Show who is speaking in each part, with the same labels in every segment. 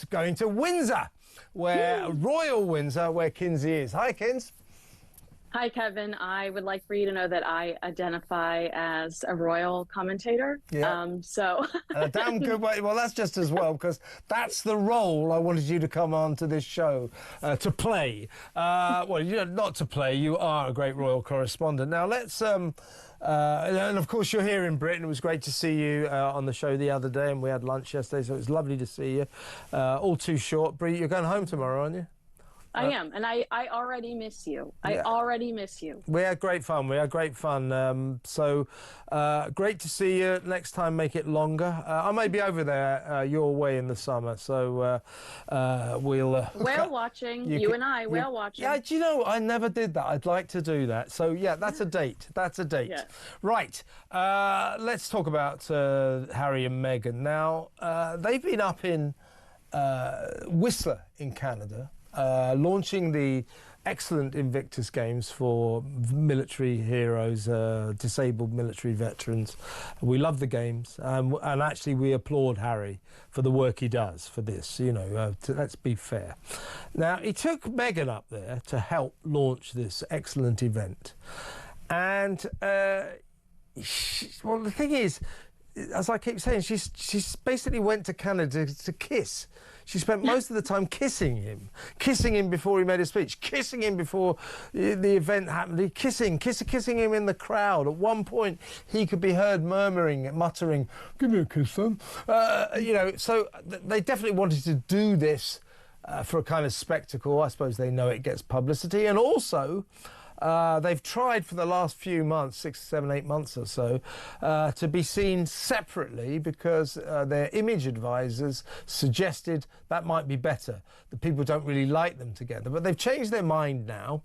Speaker 1: going to Windsor, where Royal Windsor, where Kinsey is. Hi, Kins.
Speaker 2: Hi, Kevin. I would like for you to know that I identify as a royal commentator.
Speaker 1: Yeah.
Speaker 2: So
Speaker 1: And a damn good way. Well, that's just as well, because that's the role I wanted you to come on to this show to play. Well, you know, not to play. You are a great royal correspondent. Now, let's... and of course, you're here in Britain. It was great to see you on the show the other day, and we had lunch yesterday, so it was lovely to see you. All too short. Brie, you're going home tomorrow, aren't you?
Speaker 2: I am, and I already miss you. I already miss you.
Speaker 1: We had great fun. We had great fun. So great to see you. Next time, make it longer. I may be over there your way in the summer, so we'll...
Speaker 2: whale watching. You and I, whale watching.
Speaker 1: Yeah, do you know, I never did that. I'd like to do that. So, yeah, that's a date. That's a date.
Speaker 2: Yeah.
Speaker 1: Right. Let's talk about Harry and Meghan. Now, they've been up in Whistler in Canada, launching the excellent Invictus games for military heroes, disabled military veterans. We love the games, and actually we applaud Harry for the work he does for this, you know, let's be fair. Now, he took Meghan up there to help launch this excellent event. And, well, the thing is, as I keep saying, she's basically went to Canada to kiss. She spent most of the time kissing him before he made a speech, kissing him before the event happened, kissing him in the crowd. At one point, he could be heard muttering, "Give me a kiss, son." You know, so they definitely wanted to do this for a kind of spectacle. I suppose they know it gets publicity, and also they've tried for the last few months, 6, 7, 8 months or so, to be seen separately because their image advisors suggested that might be better, that people don't really like them together. But they've changed their mind now.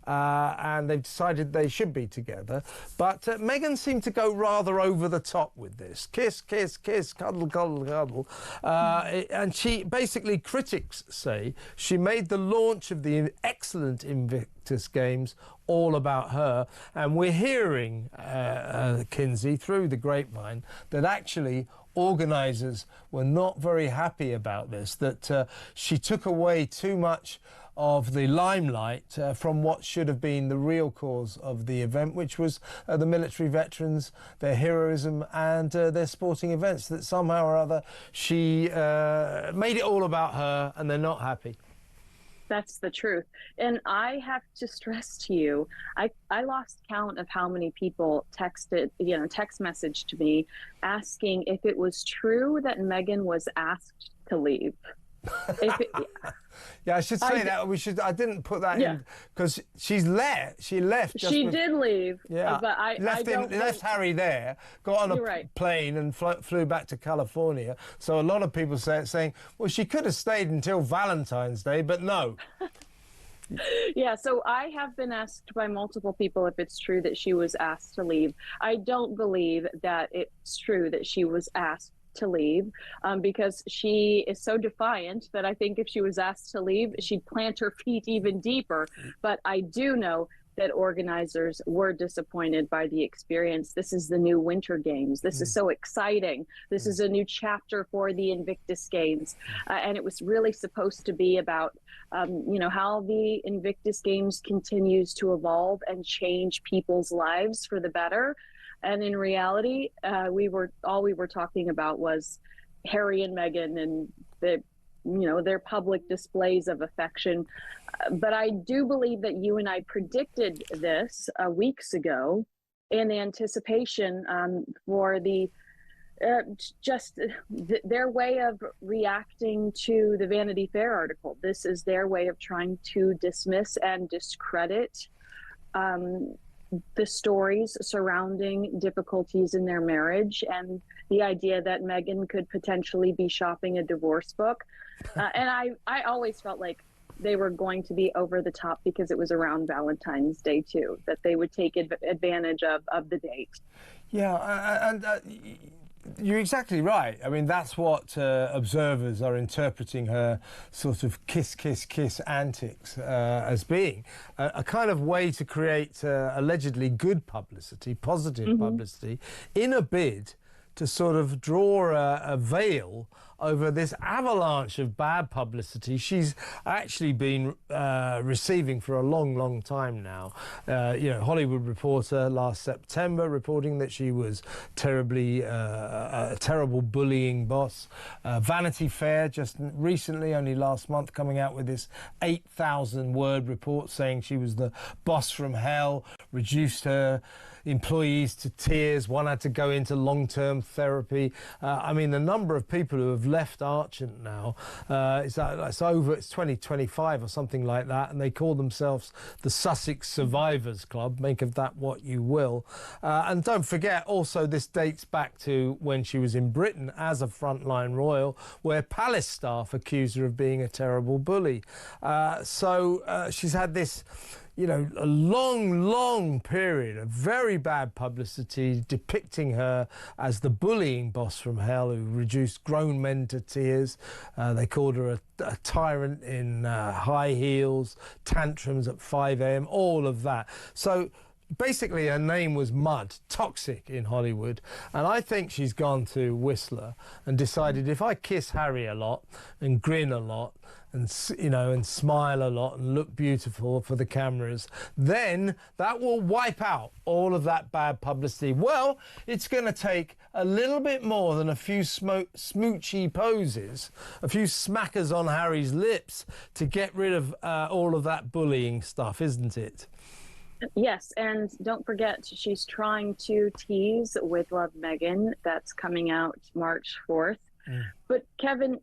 Speaker 1: And they've decided they should be together. But Meghan seemed to go rather over the top with this. Kiss, kiss, kiss, cuddle, cuddle, cuddle. And she, basically, critics say, she made the launch of the excellent Invictus games all about her. And we're hearing, Kinsey, through the grapevine, that actually organisers were not very happy about this, that she took away too much of the limelight from what should have been the real cause of the event, which was the military veterans, their heroism and their sporting events, that somehow or other she made it all about her, and they're not happy.
Speaker 2: That's the truth. And I have to stress to you, I lost count of how many people text messaged to me asking if it was true that Meghan was asked to leave.
Speaker 1: Yeah, I should say that. I didn't put that in because she left. She
Speaker 2: did leave.
Speaker 1: Yeah,
Speaker 2: but I
Speaker 1: left Harry there. Got on a plane and flew back to California. So a lot of people saying, well, she could have stayed until Valentine's Day, but no.
Speaker 2: Yeah, so I have been asked by multiple people if it's true that she was asked to leave. I don't believe that it's true that she was asked to leave because she is so defiant that I think if she was asked to leave, she'd plant her feet even deeper. But I do know that organizers were disappointed by the experience. This is the new Winter Games. This is so exciting. This is a new chapter for the Invictus Games. And it was really supposed to be about, you know, how the Invictus Games continues to evolve and change people's lives for the better. And in reality, we were talking about was Harry and Meghan and their public displays of affection. But I do believe that you and I predicted this weeks ago in anticipation for their way of reacting to the Vanity Fair article. This is their way of trying to dismiss and discredit the stories surrounding difficulties in their marriage and the idea that Meghan could potentially be shopping a divorce book. And I always felt like they were going to be over the top because it was around Valentine's Day too, that they would take advantage of the date.
Speaker 1: Yeah, and you're exactly right. I mean, that's what observers are interpreting her sort of kiss, kiss, kiss antics as being. A kind of way to create allegedly good publicity, positive publicity, in a bid to sort of draw a veil over this avalanche of bad publicity she's actually been receiving for a long, long time now. You know, Hollywood Reporter last September reporting that she was terribly a terrible bullying boss. Vanity Fair just recently, only last month, coming out with this 8,000-word report saying she was the boss from hell, reduced her employees to tears. One had to go into long-term therapy. I mean, the number of people who have left Archant now, it's 2025 or something like that, and they call themselves the Sussex Survivors Club. Make of that what you will. And don't forget, also, this dates back to when she was in Britain as a frontline royal, where palace staff accused her of being a terrible bully. So she's had this, you know, a long, long period of very bad publicity depicting her as the bullying boss from hell who reduced grown men to tears. They called her a tyrant in high heels, tantrums at 5 a.m., all of that. So basically her name was mud, toxic in Hollywood. And I think she's gone to Whistler and decided, if I kiss Harry a lot and grin a lot, and, you know, and smile a lot and look beautiful for the cameras, then that will wipe out all of that bad publicity. Well, it's going to take a little bit more than a few smoochy poses, a few smackers on Harry's lips to get rid of all of that bullying stuff, isn't it?
Speaker 2: Yes, and don't forget, she's trying to tease With Love Meghan. That's coming out March 4th. But Kevin,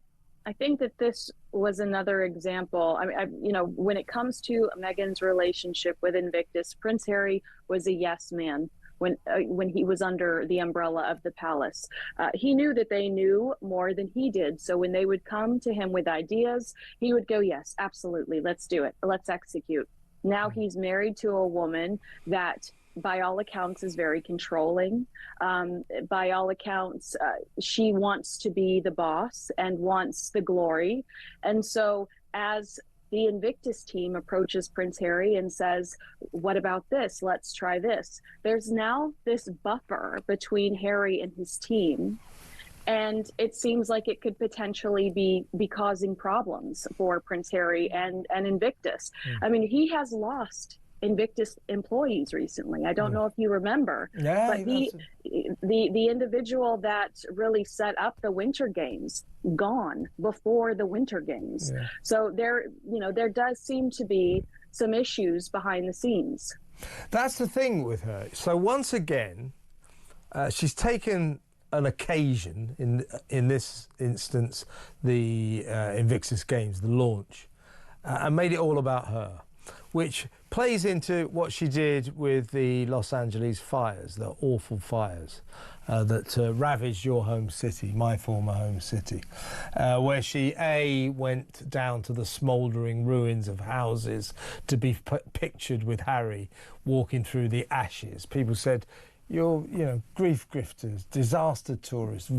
Speaker 2: I think that this was another example. I mean, you know, when it comes to Meghan's relationship with Invictus, Prince Harry was a yes man when he was under the umbrella of the palace. He knew that they knew more than he did. So when they would come to him with ideas, he would go, yes, absolutely, let's do it. Let's execute. Now he's married to a woman that, by all accounts, is very controlling. By all accounts, she wants to be the boss and wants the glory. And so as the Invictus team approaches Prince Harry and says, what about this? Let's try this. There's now this buffer between Harry and his team. And it seems like it could potentially be causing problems for Prince Harry and Invictus. I mean, he has lost Invictus employees recently. I don't know if you remember, but the individual that really set up the Winter Games, gone before the Winter Games. So there does seem to be some issues behind the scenes.
Speaker 1: That's the thing with her. So once again, she's taken an occasion, in this instance, the Invictus Games, the launch, and made it all about her, which plays into what she did with the Los Angeles fires, the awful fires that ravaged your home city, my former home city, where she went down to the smouldering ruins of houses to be pictured with Harry walking through the ashes. People said, you're, you know, grief grifters, disaster tourists,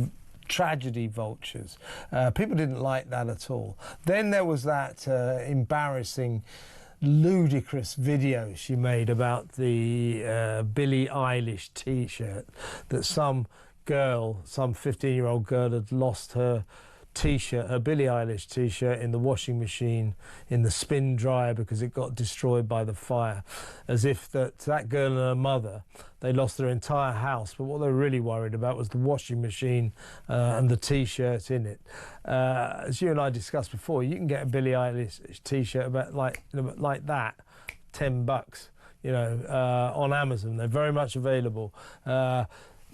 Speaker 1: tragedy vultures. People didn't like that at all. Then there was that embarrassing, ludicrous video she made about the Billie Eilish T-shirt, that some girl, some 15-year-old girl, had lost her T-shirt, her Billie Eilish T-shirt, in the washing machine, in the spin dryer, because it got destroyed by the fire. As if that girl and her mother, they lost their entire house, but what they were really worried about was the washing machine and the T-shirt in it. As you and I discussed before, you can get a Billie Eilish T-shirt about like that, $10, you know, on Amazon. They're very much available.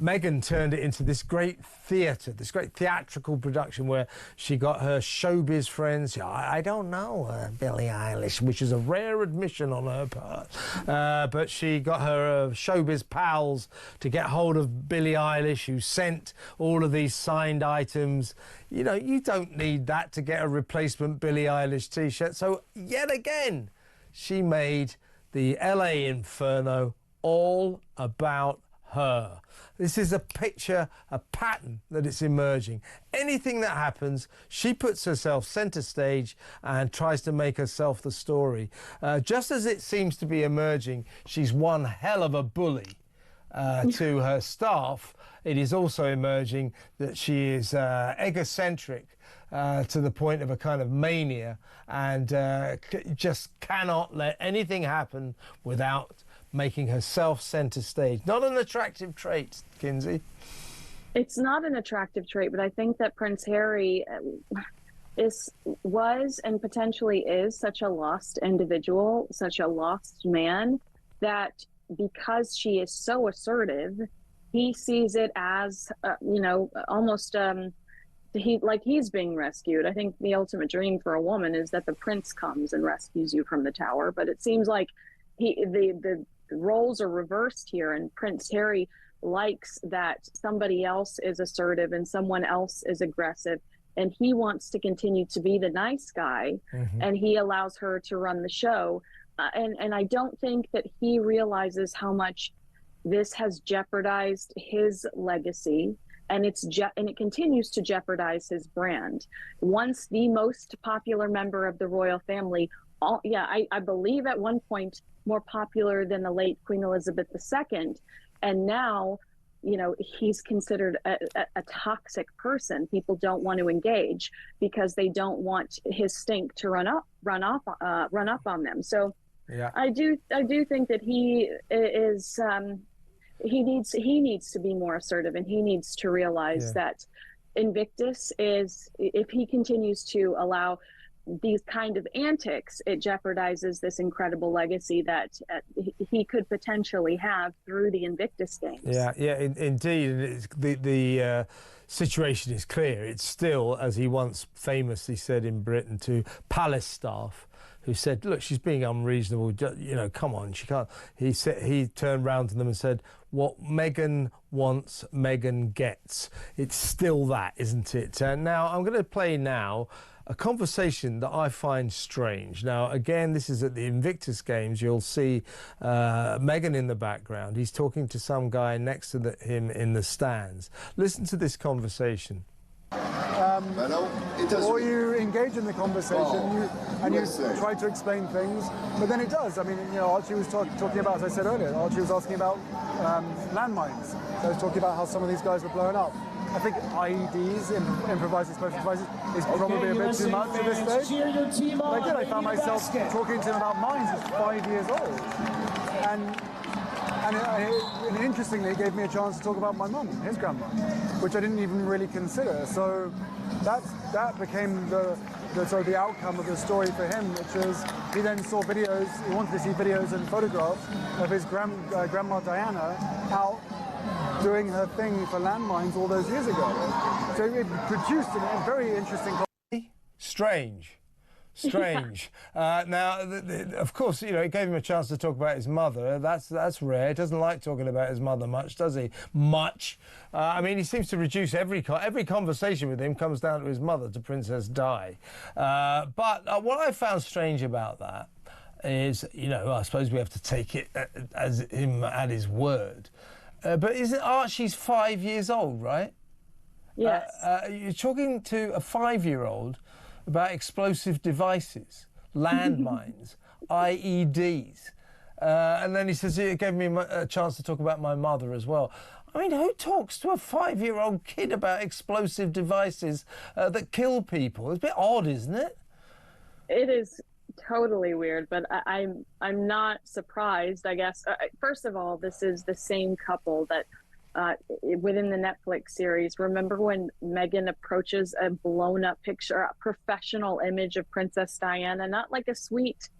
Speaker 1: Meghan turned it into this great theatre, this great theatrical production where she got her showbiz friends. I don't know Billie Eilish, which is a rare admission on her part, but she got her showbiz pals to get hold of Billie Eilish, who sent all of these signed items. You know, you don't need that to get a replacement Billie Eilish T-shirt. So yet again, she made the LA Inferno all about her. This is a picture, a pattern that it's emerging. Anything that happens, she puts herself centre stage and tries to make herself the story. Just as it seems to be emerging, she's one hell of a bully. to her staff, it is also emerging that she is egocentric to the point of a kind of mania, and just cannot let anything happen without making herself centre stage. Not an attractive trait, Kinsey.
Speaker 2: It's not an attractive trait, but I think that Prince Harry was and potentially is such a lost individual, such a lost man, that because she is so assertive, he sees it as almost he's being rescued. I think the ultimate dream for a woman is that the prince comes and rescues you from the tower, but it seems like the roles are reversed here, and Prince Harry likes that somebody else is assertive and someone else is aggressive, and he wants to continue to be the nice guy, and he allows her to run the show. And I don't think that he realizes how much this has jeopardized his legacy, and it continues to jeopardize his brand. Once the most popular member of the royal family, I believe at one point more popular than the late Queen Elizabeth II, and now, he's considered a toxic person. People don't want to engage because they don't want his stink to run up on them. So yeah, I do think that he is he needs to be more assertive, and he needs to realize that Invictus is, if he continues to allow these kind of antics, it jeopardizes this incredible legacy that he could potentially have through the Invictus games.
Speaker 1: Yeah, indeed. The situation is clear. It's still, as he once famously said in Britain to palace staff, who said, "Look, she's being unreasonable. Come on, she can't." He turned round to them and said, "What Meghan wants, Meghan gets." It's still that, isn't it? Now I'm going to play a conversation that I find strange. Now, again, this is at the Invictus Games. You'll see Meghan in the background. He's talking to some guy next to him in the stands. Listen to this conversation.
Speaker 3: Or you engage in the conversation, you try to explain things, but then it does. I mean, Archie was talking about, as I said earlier, Archie was asking about landmines. So I was talking about how some of these guys were blown up. I think IEDs, improvised explosive devices, is probably a bit too much at this stage. But I found myself talking to him about mines at 5 years old. And interestingly, it gave me a chance to talk about my mum, his grandma, which I didn't even really consider. So that became the outcome of the story for him, which is he then saw videos, he wanted to see videos and photographs of his grandma Diana out doing her thing for landmines all those years ago. So it produced a very interesting...
Speaker 1: Strange. Now, of course, it gave him a chance to talk about his mother. That's rare. He doesn't like talking about his mother much, does he? Much. I mean, he seems to reduce every conversation with him comes down to his mother, to Princess Di. But what I found strange about that is, I suppose we have to take it as him at his word. But isn't Archie's 5 years old, right?
Speaker 2: Yes.
Speaker 1: You're talking to a 5-year-old about explosive devices, landmines, IEDs. And then he says, it gave me a chance to talk about my mother as well. I mean, who talks to a 5-year-old kid about explosive devices that kill people? It's a bit odd, isn't it?
Speaker 2: It is totally weird, but I'm not surprised, I guess. First of all, this is the same couple that within the Netflix series. Remember when Meghan approaches a blown up picture, a professional image of Princess Diana, not like a sweet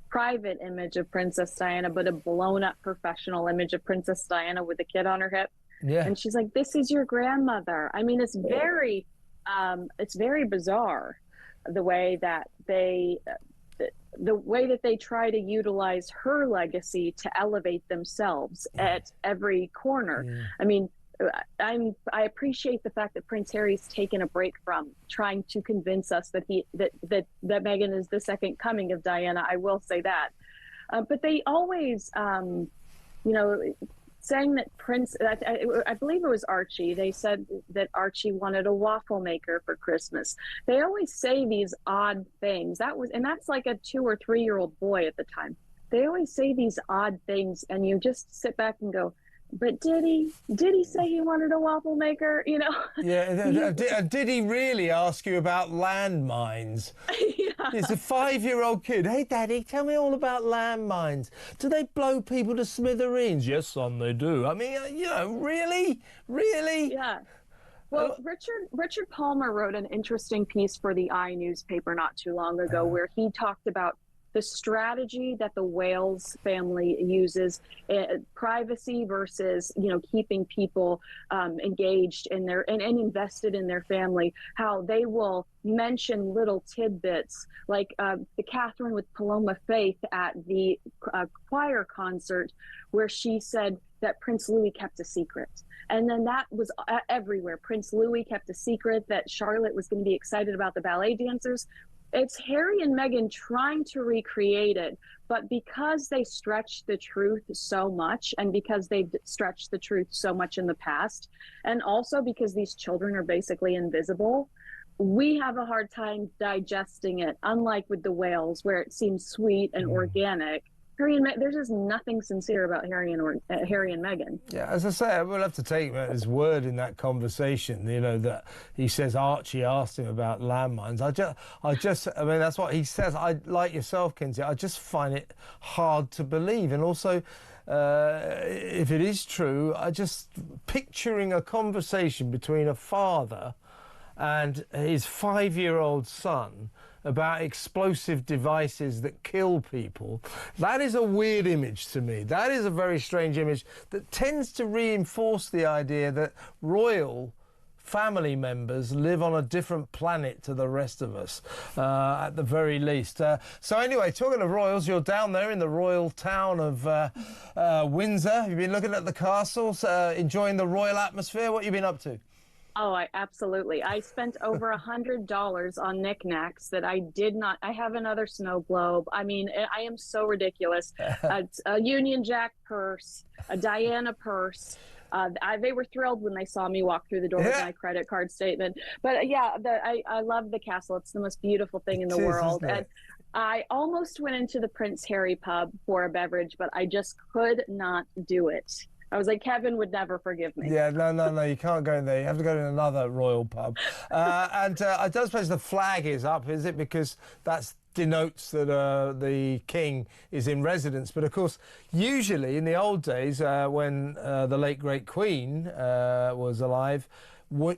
Speaker 2: private image of Princess Diana, but a blown up professional image of Princess Diana with a kid on her hip. Yeah. And she's like, "This is your grandmother." I mean, it's very bizarre the way that they try to utilize her legacy to elevate themselves at every corner. Yeah. I mean, I appreciate the fact that Prince Harry's taken a break from trying to convince us that that Meghan is the second coming of Diana. I will say that, but they always, saying that I believe it was Archie. They said that Archie wanted a waffle maker for Christmas. They always say these odd things. That's like a 2 or 3 year old boy at the time. They always say these odd things, and you just sit back and go, But did he? Did he say he wanted a waffle maker? You know?
Speaker 1: Yeah. Did he really ask you about landmines?
Speaker 2: Yeah.
Speaker 1: It's a 5-year-old kid. Hey, Daddy, tell me all about landmines. Do they blow people to smithereens? Yes, son, they do. I mean, you know, really? Really?
Speaker 2: Yeah. Well, Richard Palmer wrote an interesting piece for the newspaper not too long ago where he talked about the strategy that the Wales family uses, privacy versus, you know, keeping people engaged in their and invested in their family, how they will mention little tidbits like the Catherine with Paloma Faith at the choir concert where she said that Prince Louis kept a secret. And then that was everywhere. Prince Louis kept a secret that Charlotte was going to be excited about the ballet dancers. It's Harry and Meghan trying to recreate it, but because they stretched the truth so much, and because they've stretched the truth so much in the past, and also because these children are basically invisible, we have a hard time digesting it, unlike with the whales, where it seems sweet and organic. There's just nothing sincere about Harry and Meghan.
Speaker 1: Yeah, as I say, we'll have to take his word in that conversation. You know that he says Archie asked him about landmines. I mean, that's what he says. I like yourself, Kinsey. I just find it hard to believe, and also, if it is true, I just picturing a conversation between a father and his 5-year-old son about explosive devices that kill people. That is a weird image to me. That is a very strange image that tends to reinforce the idea that royal family members live on a different planet to the rest of us, at the very least. So anyway, talking of royals, you're down there in the royal town of Windsor. You've been looking at the castles, enjoying the royal atmosphere. What have you been up to?
Speaker 2: Oh, absolutely. I spent over $100 on knickknacks that I did not. I have another snow globe. I mean, I am so ridiculous. A Union Jack purse, a Diana purse. They were thrilled when they saw me walk through the door with my credit card statement. But yeah, I love the castle. It's the most beautiful thing in the world. And I almost went into the Prince Harry pub for a beverage, but I just could not do it. I was like, Kevin would never forgive me.
Speaker 1: Yeah, no, you can't go in there. You have to go to another royal pub. And I don't suppose the flag is up, is it? Because that denotes that the king is in residence. But of course, usually in the old days, when the late great Queen was alive,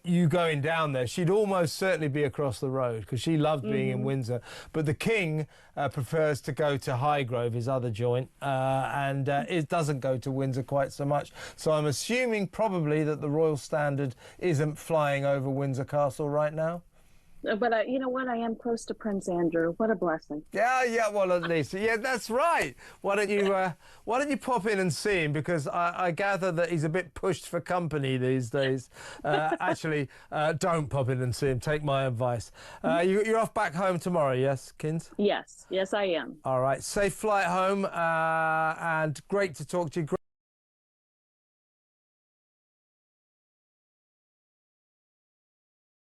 Speaker 1: you going down there, she'd almost certainly be across the road because she loved being in Windsor. But the king prefers to go to Highgrove, his other joint, and it doesn't go to Windsor quite so much. So I'm assuming probably that the Royal Standard isn't flying over Windsor Castle right now.
Speaker 2: But you know what? I am close to Prince Andrew. What a blessing.
Speaker 1: Yeah. Well, at least, yeah, that's right. Why don't you pop in and see him? Because I gather that he's a bit pushed for company these days. Actually, don't pop in and see him. Take my advice. You're off back home tomorrow, yes, Kins?
Speaker 2: Yes, I am.
Speaker 1: All right. Safe flight home, and great to talk to you.